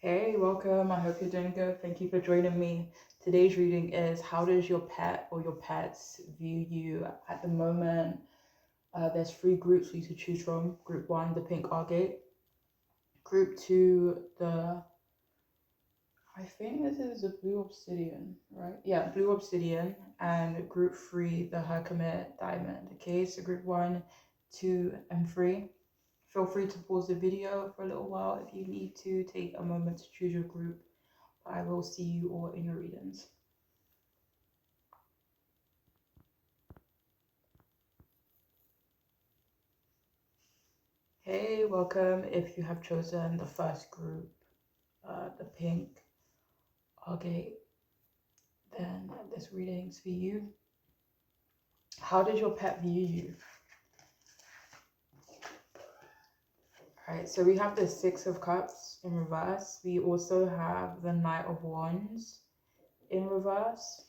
Hey, welcome. I hope you're doing good. Thank you for joining me. Today's reading is how does your pet or your pets view you at the moment? There's three groups for you to choose from. Group one, the pink agate. Group two, I think this is the blue obsidian, right? Yeah, blue obsidian. And group three, the herkimer diamond. Okay, so group one, two, and three. Feel free to pause the video for a little while if you need to take a moment to choose your group. I will see you all in your readings. Hey, welcome. If you have chosen the first group, the pink agate, then this reading's for you. How did your pet view you? Alright, so we have the Six of Cups in reverse. We also have the Knight of Wands in reverse.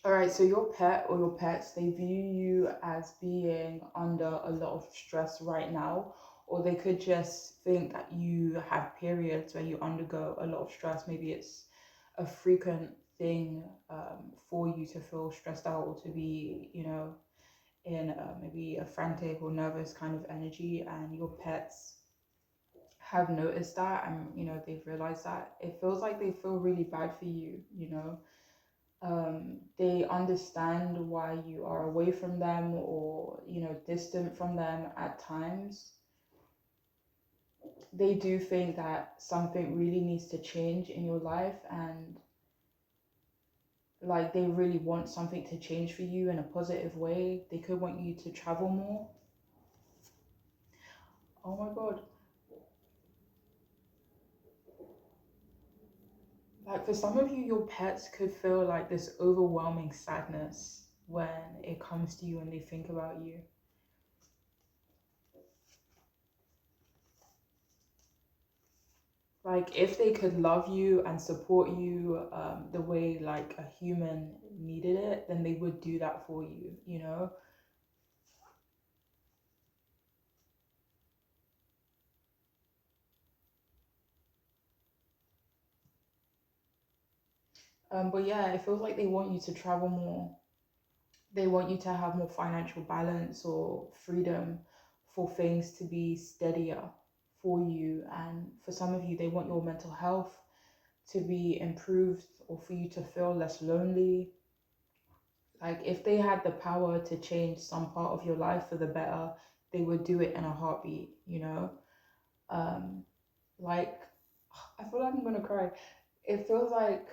Alright, so your pet or your pets, they view you as being under a lot of stress right now, or they could just think that you have periods where you undergo a lot of stress. Maybe it's a frequent thing for you to feel stressed out or to be, in maybe a frantic or nervous kind of energy, and your pets have noticed that, and they've realized that it feels like they feel really bad for you. They understand why you are away from them or distant from them at times. They do think that something really needs to change in your life, and like they really want something to change for you in a positive way. They could want you to travel more. Oh my god. Like for some of you, your pets could feel like this overwhelming sadness when it comes to you and they think about you. Like if they could love you and support you the way like a human needed it, then they would do that for you. But yeah, it feels like they want you to travel more. They want you to have more financial balance or freedom for things to be steadier for you. And for some of you, they want your mental health to be improved or for you to feel less lonely. Like if they had the power to change some part of your life for the better, they would do it in a heartbeat. Um, like I feel like I'm gonna cry. It feels like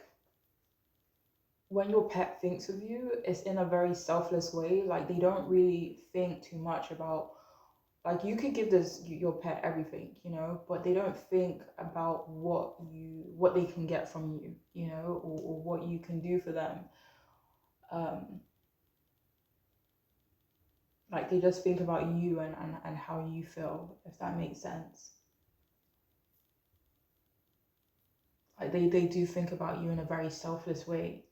when your pet thinks of you, it's in a very selfless way. Like they don't really think too much about, like you could give this your pet everything, but they don't think about what they can get from you, or what you can do for them. Um, like they just think about you and how you feel, if that makes sense. Like they do think about you in a very selfless way.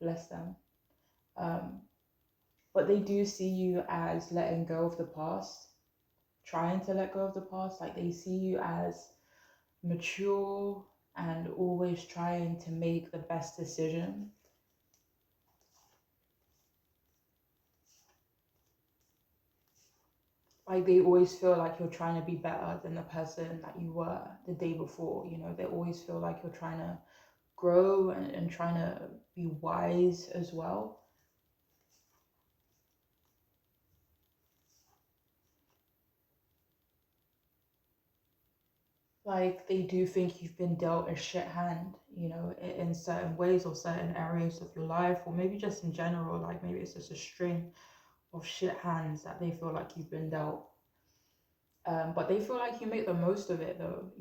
Bless them. Um, but they do see you as letting go of the past, trying to let go of the past. Like they see you as mature and always trying to make the best decision. Like they always feel like you're trying to be better than the person that you were the day before. They always feel like you're trying to grow and trying to be wise as well. Like they do think you've been dealt a shit hand, in certain ways or certain areas of your life, or maybe just in general. Like maybe it's just a string of shit hands that they feel like you've been dealt. But they feel like you make the most of it though.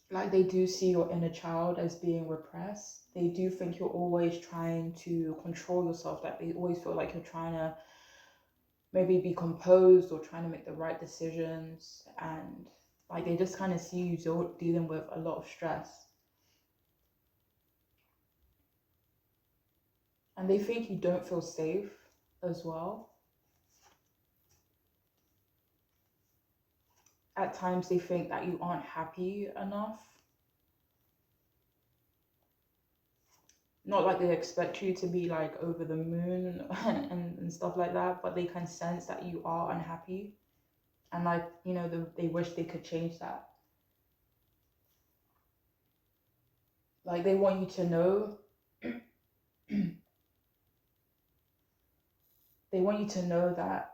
Like they do see your inner child as being repressed. They do think you're always trying to control yourself. Like they always feel like you're trying to maybe be composed or trying to make the right decisions, and like they just kind of see you dealing with a lot of stress. And they think you don't feel safe as well. At times they think that you aren't happy enough. Not like they expect you to be like over the moon and stuff like that, but they can sense that you are unhappy. And like, you know, they wish they could change that. Like they want you to know, they want you to know that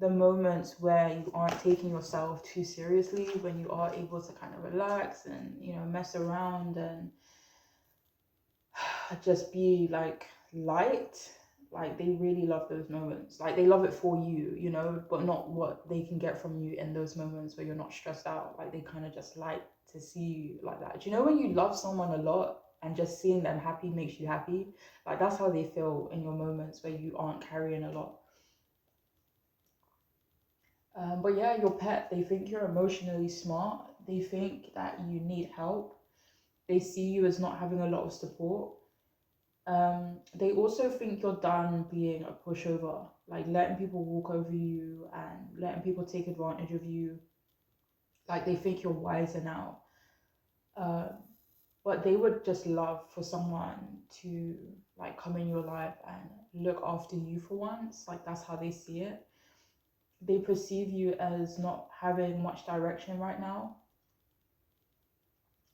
the moments where you aren't taking yourself too seriously, when you are able to kind of relax and, you know, mess around and just be like light, like they really love those moments. Like they love it for you, you know, but not what they can get from you in those moments where you're not stressed out. Like they kind of just like to see you like that. Do you know when you love someone a lot and just seeing them happy makes you happy? Like that's how they feel in your moments where you aren't carrying a lot. But yeah, your pet, they think you're emotionally smart. They think that you need help. They see you as not having a lot of support. They also think you're done being a pushover, like letting people walk over you and letting people take advantage of you. Like they think you're wiser now. Uh, but they would just love for someone to like come in your life and look after you for once. Like that's how they see it. They perceive you as not having much direction right now,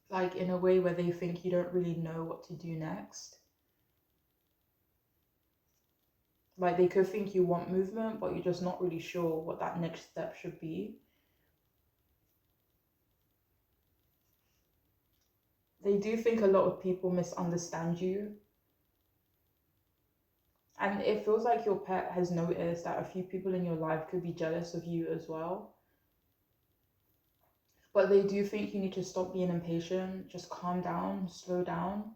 like in a way where they think you don't really know what to do next. Like they could think you want movement, but you're just not really sure what that next step should be. They do think a lot of people misunderstand you. And it feels like your pet has noticed that a few people in your life could be jealous of you as well. But they do think you need to stop being impatient, just calm down, slow down,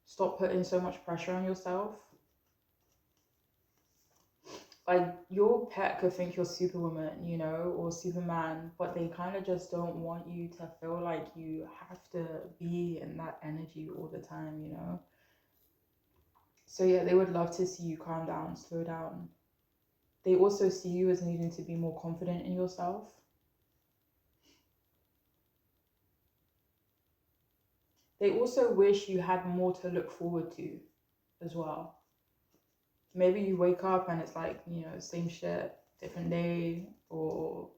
stop putting so much pressure on yourself. Like your pet could think you're Superwoman, you know, or Superman, but they kind of just don't want you to feel like you have to be in that energy all the time, you know. So yeah, they would love to see you calm down, slow down. They also see you as needing to be more confident in yourself. They also wish you had more to look forward to as well. Maybe you wake up and it's like, you know, same shit, different day, or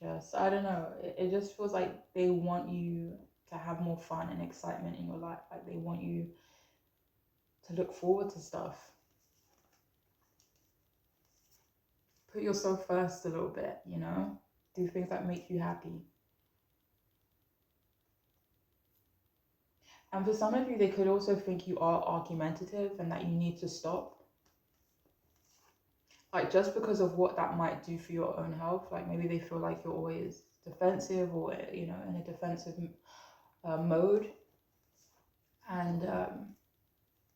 just, I don't know. It just feels like they want you to have more fun and excitement in your life. Like they want you to look forward to stuff. Put yourself first a little bit, you know? Do things that make you happy. And for some of you, they could also think you are argumentative and that you need to stop. Like just because of what that might do for your own health. Like maybe they feel like you're always defensive or, you know, in a defensive mode. And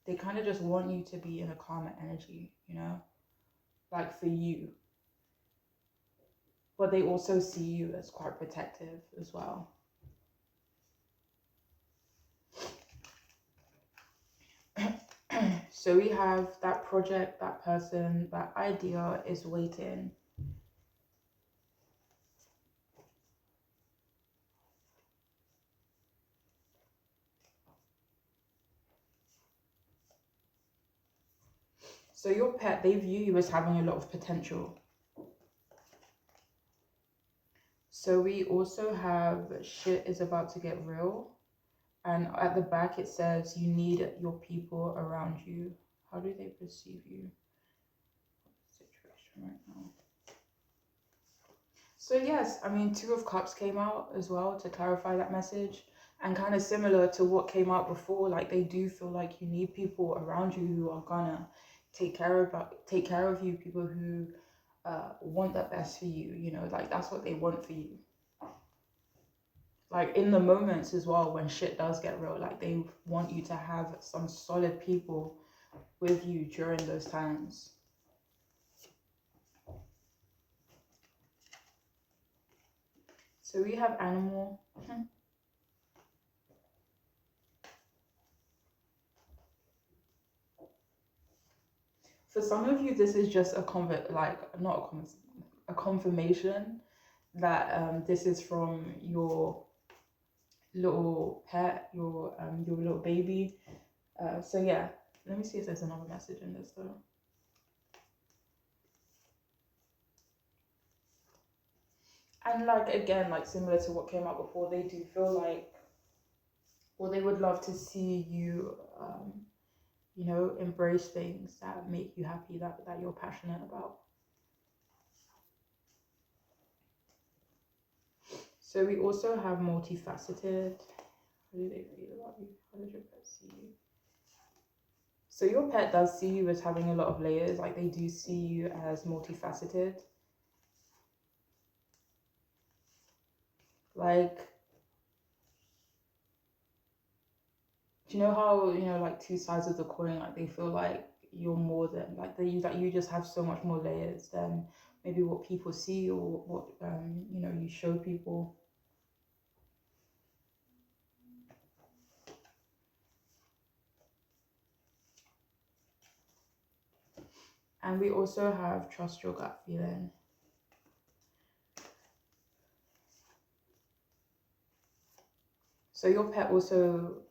they kind of just want you to be in a calmer energy, you know, like for you. But they also see you as quite protective as well. So we have that project, that person, that idea is waiting. So your pet, they view you as having a lot of potential. So we also have shit is about to get real. And at the back it says you need your people around you. How do they perceive you? Situation right now. So yes, I mean, Two of Cups came out as well to clarify that message, and kind of similar to what came out before. Like they do feel like you need people around you who are gonna take care of you. People who want the best for you. You know, like that's what they want for you. Like in the moments as well when shit does get real, like they want you to have some solid people with you during those times. So we have animal. For some of you, this is just like not a confirmation that this is from your little pet, your little baby. So yeah, let me see if there's another message in this though. And like again, like similar to what came up before, they do feel like, or they would love to see you, embrace things that make you happy, that you're passionate about. So we also have multifaceted. How do they feel about you? How does your pet see you? So your pet does see you as having a lot of layers. Like they do see you as multifaceted. Like, do you know how like two sides of the coin? Like they feel like you're more than like you just have so much more layers than maybe what people see or what you show people. And we also have trust your gut feeling. So your pet also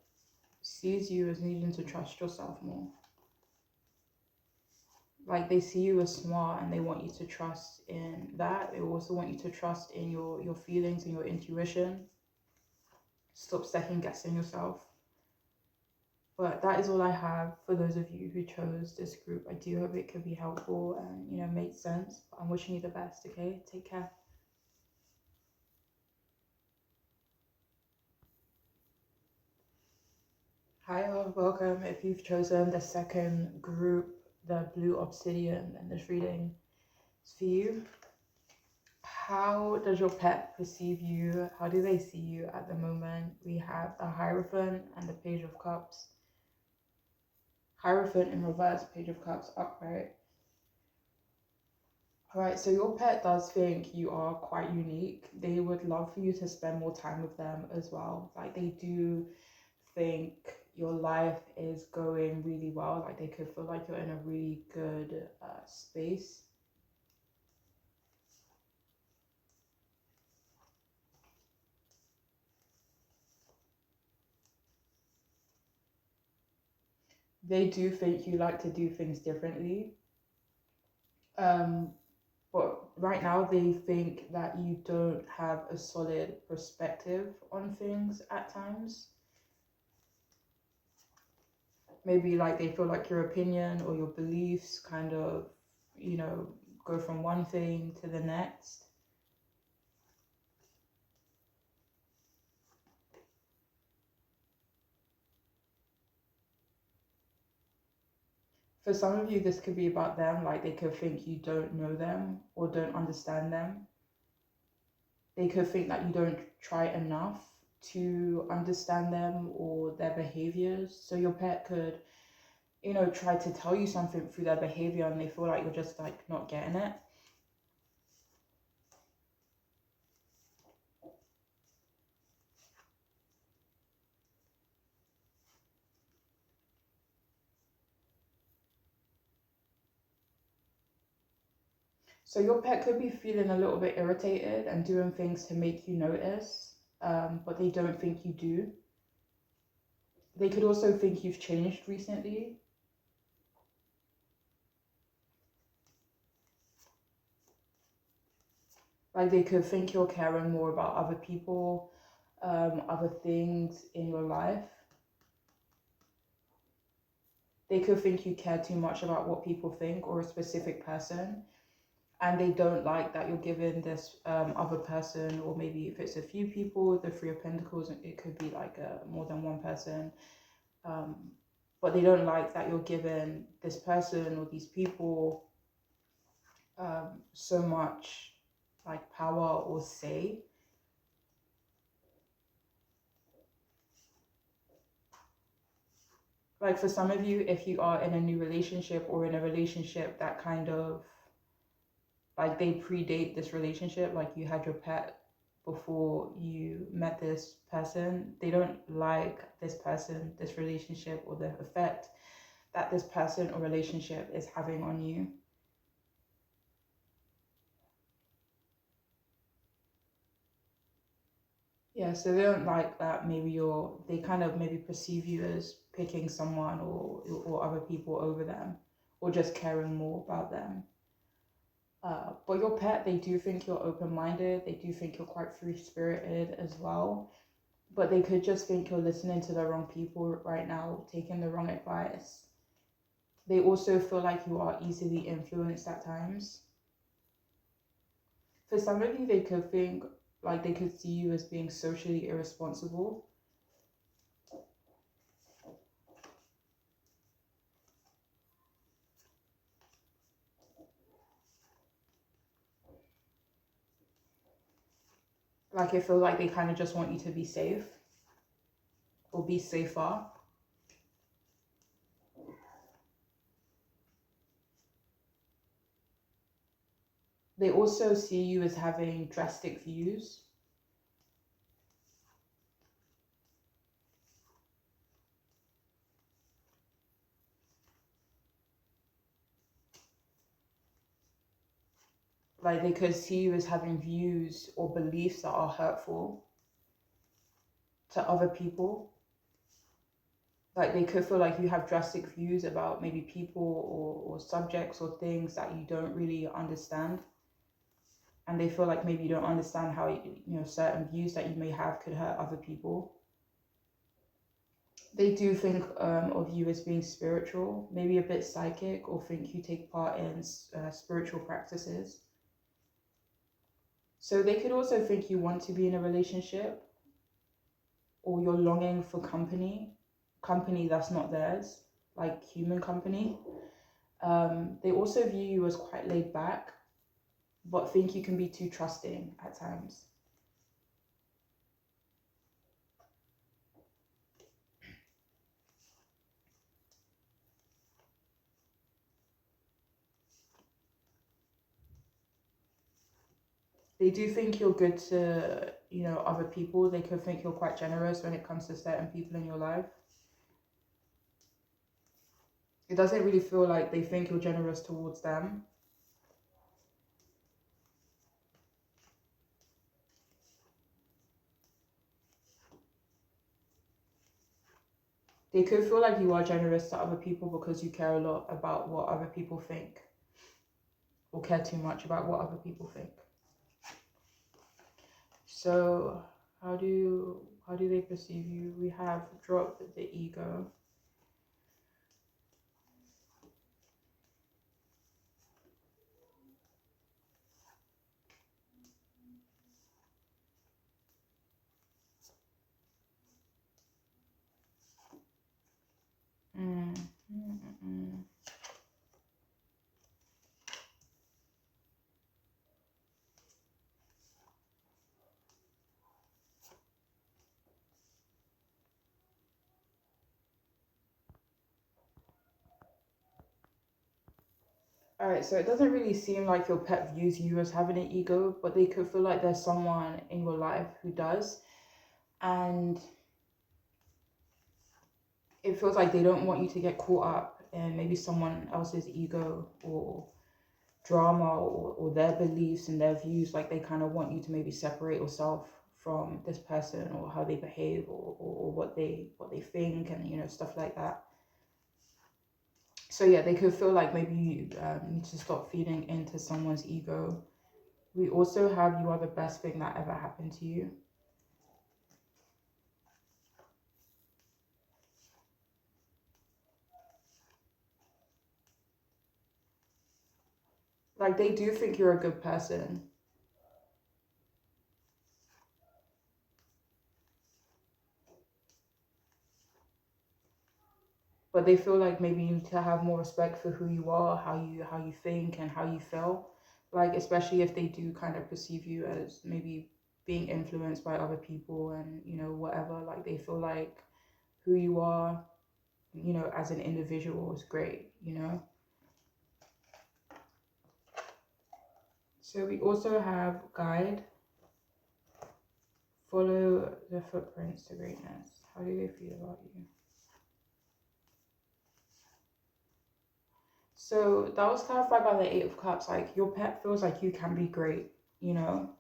sees you as needing to trust yourself more. Like they see you as smart and they want you to trust in that. They also want you to trust in your feelings and your intuition. Stop second guessing yourself. But that is all I have for those of you who chose this group. I do hope it could be helpful and make sense. I'm wishing you the best, okay? Take care. Hi all, welcome. If you've chosen the second group, the blue obsidian, and this reading is for you. How does your pet perceive you? How do they see you at the moment? We have the Hierophant and the Page of Cups. Hierophant in reverse, Page of Cups upright. Alright, so your pet does think you are quite unique. They would love for you to spend more time with them as well. Like they do think your life is going really well. Like they could feel like you're in a really good space. They do think you like to do things differently. Um, but right now they think that you don't have a solid perspective on things at times. Maybe like they feel like your opinion or your beliefs kind of, you know, go from one thing to the next. For some of you, this could be about them, like they could think you don't know them or don't understand them. They could think that you don't try enough to understand them or their behaviors. So your pet could, try to tell you something through their behavior and they feel like you're just like not getting it. So your pet could be feeling a little bit irritated and doing things to make you notice, but they don't think you do. They could also think you've changed recently. Like they could think you're caring more about other people, other things in your life. They could think you care too much about what people think or a specific person. And they don't like that you're giving this other person, or maybe if it's a few people, the Three of Pentacles, it could be like more than one person. But they don't like that you're giving this person or these people so much like power or say. Like for some of you, if you are in a new relationship or in a relationship that kind of like they predate this relationship, like you had your pet before you met this person, they don't like this person, this relationship, or the effect that this person or relationship is having on you. Yeah, so they don't like that maybe they kind of maybe perceive you as picking someone or other people over them, or just caring more about them. But your pet, they do think you're open-minded, they do think you're quite free-spirited as well, but they could just think you're listening to the wrong people right now, taking the wrong advice. They also feel like you are easily influenced at times. For some of you, they could think like they could see you as being socially irresponsible. Like I feel like they kind of just want you to be safe or be safer. They also see you as having drastic views. Like they could see you as having views or beliefs that are hurtful to other people. Like they could feel like you have drastic views about maybe people or subjects or things that you don't really understand. And they feel like maybe you don't understand how, certain views that you may have could hurt other people. They do think of you as being spiritual, maybe a bit psychic, or think you take part in spiritual practices. So they could also think you want to be in a relationship, or you're longing for company that's not theirs, like human company. They also view you as quite laid back, but think you can be too trusting at times. They do think you're good to, other people. They could think you're quite generous when it comes to certain people in your life. It doesn't really feel like they think you're generous towards them. They could feel like you are generous to other people because you care a lot about what other people think, or care too much about what other people think. So how do they perceive you? We have dropped the ego. Mm, mm, mm, mm. All right, so it doesn't really seem like your pet views you as having an ego, but they could feel like there's someone in your life who does, and it feels like they don't want you to get caught up in maybe someone else's ego or drama or their beliefs and their views. Like they kind of want you to maybe separate yourself from this person or how they behave or what they think and stuff like that. So yeah, they could feel like maybe you need to stop feeding into someone's ego. We also have you are the best thing that ever happened to you. Like they do think you're a good person, but they feel like maybe you need to have more respect for who you are, how you think and how you feel. Like especially if they do kind of perceive you as maybe being influenced by other people and whatever. Like they feel like who you are, as an individual is great. So we also have guide, follow the footprints to greatness. How do they feel about you? So that was clarified by the Eight of Cups. Like your pet feels like you can be great, you know,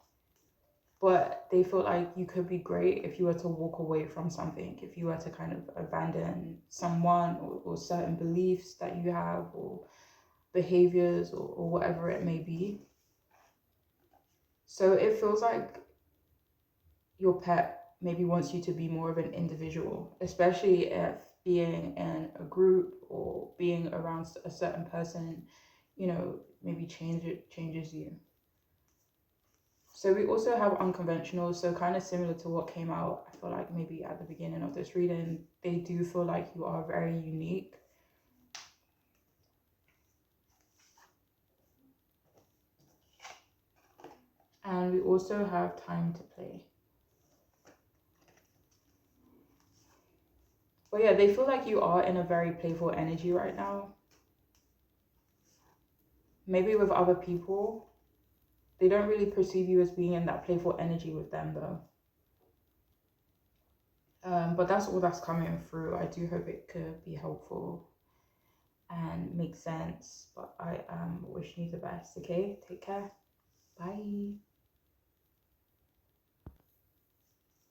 but they feel like you could be great if you were to walk away from something, if you were to kind of abandon someone or certain beliefs that you have or behaviors or whatever it may be. So it feels like your pet maybe wants you to be more of an individual, especially if being in a group or being around a certain person, maybe changes you. So we also have unconventional, so kind of similar to what came out, I feel like maybe at the beginning of this reading, they do feel like you are very unique. And we also have time to play. But yeah, they feel like you are in a very playful energy right now. Maybe with other people, they don't really perceive you as being in that playful energy with them though. But that's all that's coming through. I do hope it could be helpful and make sense. But I am wishing you the best, okay? Take care. Bye.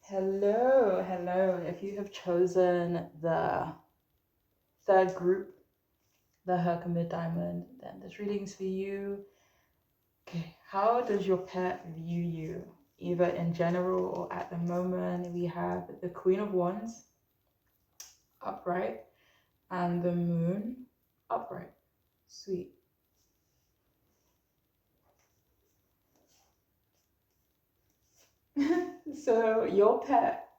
Hello, hello. If you have chosen the third group, the Herkimer Diamond, then this reading's for you. Okay, how does your pet view you? Either in general or at the moment. We have the Queen of Wands upright and the Moon upright. Sweet. So your pet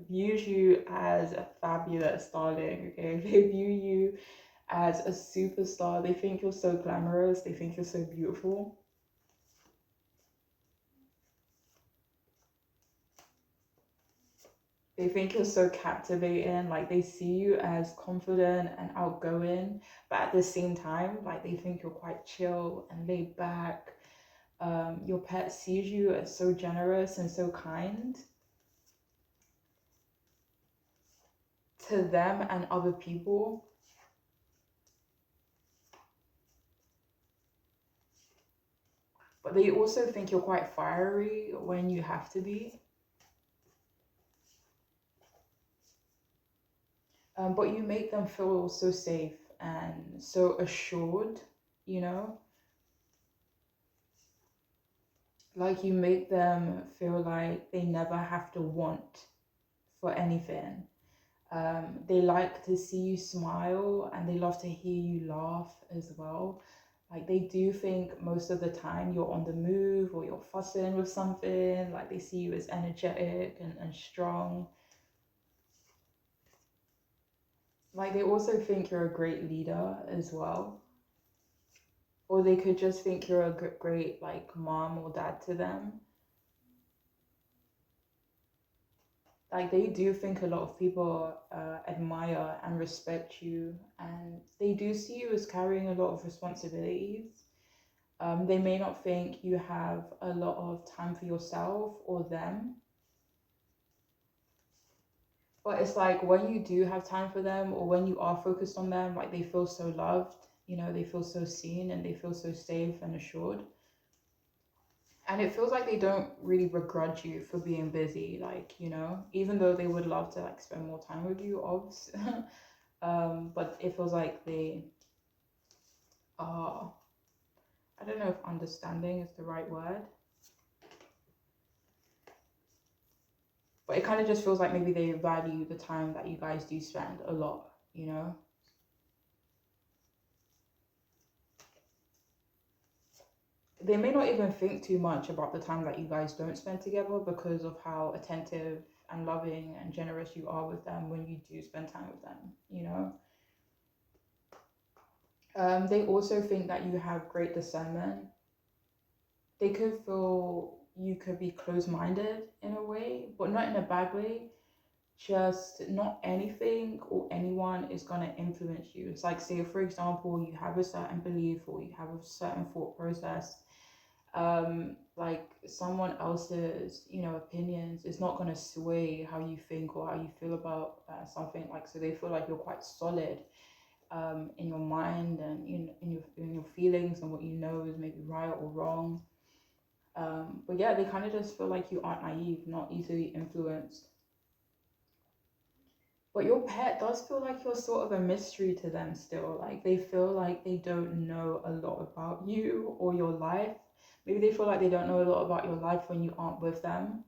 views you as a fabulous darling, okay? They view you as a superstar. They think you're so glamorous. They think you're so beautiful. They think you're so captivating. Like they see you as confident and outgoing, but at the same time, like they think you're quite chill and laid back. Your pet sees you as so generous and so kind to them and other people. But they also think you're quite fiery when you have to be. But you make them feel so safe and so assured, you know? Like you make them feel like they never have to want for anything. They like to see you smile and they love to hear you laugh as well. Like they do think most of the time you're on the move or you're fussing with something. Like they see you as energetic and strong. Like they also think you're a great leader as well. Or they could just think you're a great like mom or dad to them. Like they do think a lot of people admire and respect you, and they do see you as carrying a lot of responsibilities. They may not think you have a lot of time for yourself or them, but it's like when you do have time for them or when you are focused on them, like they feel so loved, they feel so seen and they feel so safe and assured. And it feels like they don't really begrudge you for being busy, like, even though they would love to like spend more time with you, obviously. But it feels like they are, I don't know if understanding is the right word, but it kind of just feels like maybe they value the time that you guys do spend a lot. They may not even think too much about the time that you guys don't spend together because of how attentive and loving and generous you are with them when you do spend time with them. They also think that you have great discernment. They could feel you could be close-minded in a way, but not in a bad way. Just not anything or anyone is going to influence you. It's like, say, for example, you have a certain belief or you have a certain thought process. Like someone else's, opinions is not going to sway how you think or how you feel about something. Like, so they feel like you're quite solid in your mind and in your feelings and what you know is maybe right or wrong. But yeah, they kind of just feel like you aren't naive, not easily influenced. But your pet does feel like you're sort of a mystery to them still. Like they feel like they don't know a lot about you or your life. Maybe they feel like they don't know a lot about your life when you aren't with them.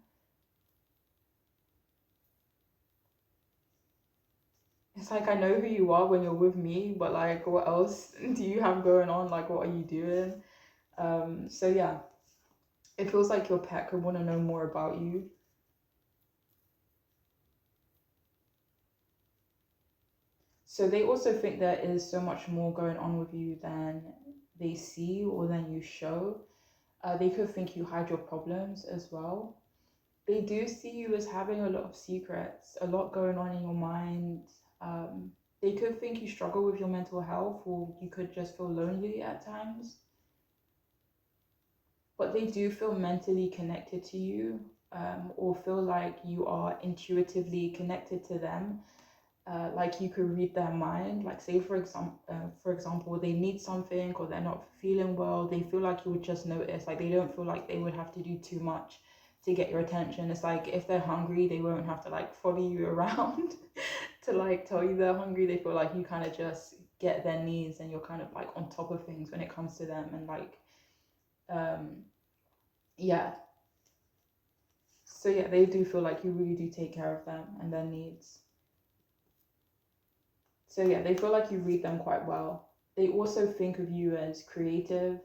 It's like I know who you are when you're with me, but like what else do you have going on? Like what are you doing? So yeah, it feels like your pet could want to know more about you. So they also think there is so much more going on with you than they see or than you show. They could think you hide your problems as well. They do see you as having a lot of secrets, a lot going on in your mind. Um, they could think you struggle with your mental health or you could just feel lonely at times. But they do feel mentally connected to you, or feel like you are intuitively connected to them. Like you could read their mind. Like say for example, they need something or they're not feeling well. They feel like you would just notice. Like they don't feel like they would have to do too much to get your attention. It's like if they're hungry, they won't have to like follow you around to like tell you they're hungry. They feel like you kind of just get their needs and you're kind of like on top of things when it comes to them. And like um yeah, so yeah, they do feel like you really do take care of them and their needs. So yeah, they feel like you read them quite well. They also think of you as creative.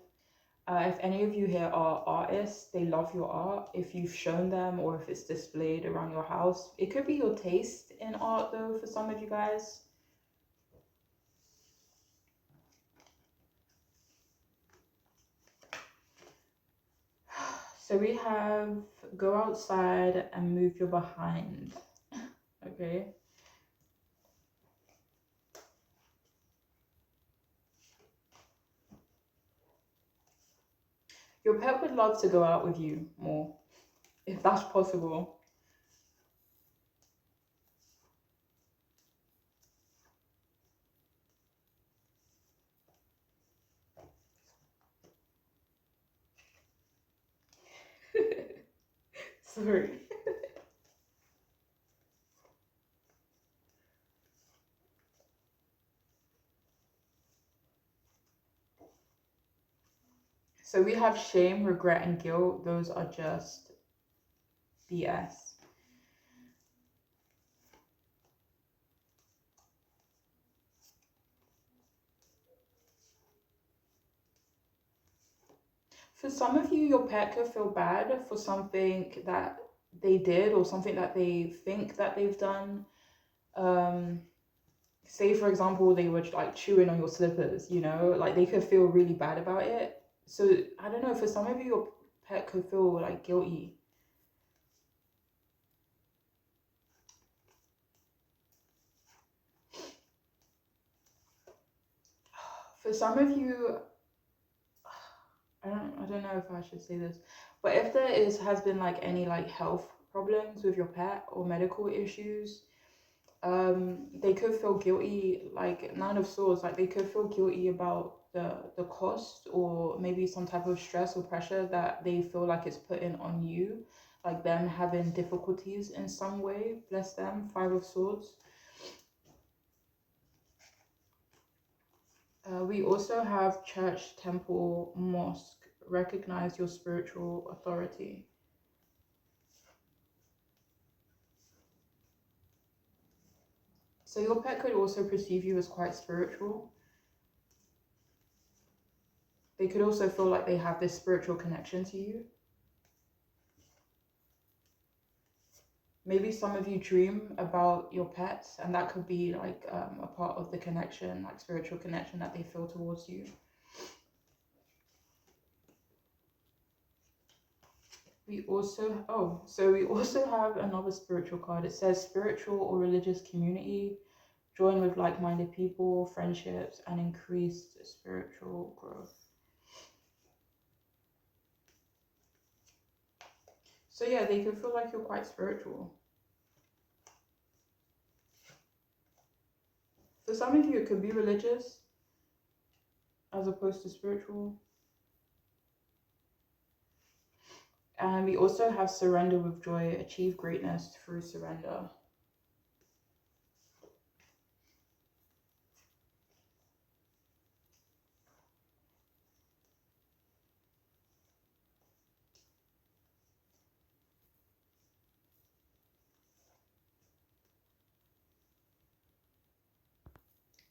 If any of you here are artists, they love your art. If you've shown them or if it's displayed around your house, it could be your taste in art though for some of you guys. So we have go outside and move your behind. Okay. Your pet would love to go out with you more, if that's possible. Sorry. So we have shame, regret, and guilt. Those are just BS. For some of you, your pet could feel bad for something that they did or something that they think that they've done. Um, Say, for example, they were like chewing on your slippers, you know, like they could feel really bad about it. So I don't know, for some of you, your pet could feel like guilty. For some of you, I don't know if I should say this, but if there has been like any like health problems with your pet or medical issues, they could feel guilty, like Nine of Swords, like they could feel guilty about the cost or maybe some type of stress or pressure that they feel like it's putting on you, like them having difficulties in some way. Bless them. Five of Swords. We also have church, temple, mosque. Recognize your spiritual authority. So your pet could also perceive you as quite spiritual. They could also feel like they have this spiritual connection to you. Maybe some of you dream about your pets, and that could be like a part of the connection, like spiritual connection that they feel towards you. We also have another spiritual card. It says spiritual or religious community, join with like-minded people, friendships, and increased spiritual growth. So yeah, they can feel like you're quite spiritual. For some of you, it could be religious as opposed to spiritual. And we also have surrender with joy, achieve greatness through surrender.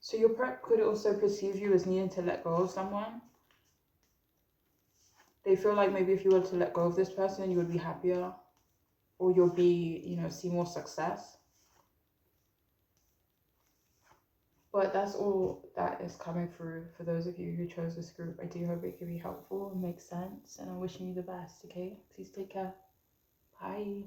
So your prep could also perceive you as needing to let go of someone. They feel like maybe if you were to let go of this person, you would be happier, or you'll be, see more success. But that's all that is coming through for those of you who chose this group. I do hope it can be helpful and make sense, and I'm wishing you the best, okay? Please take care. Bye.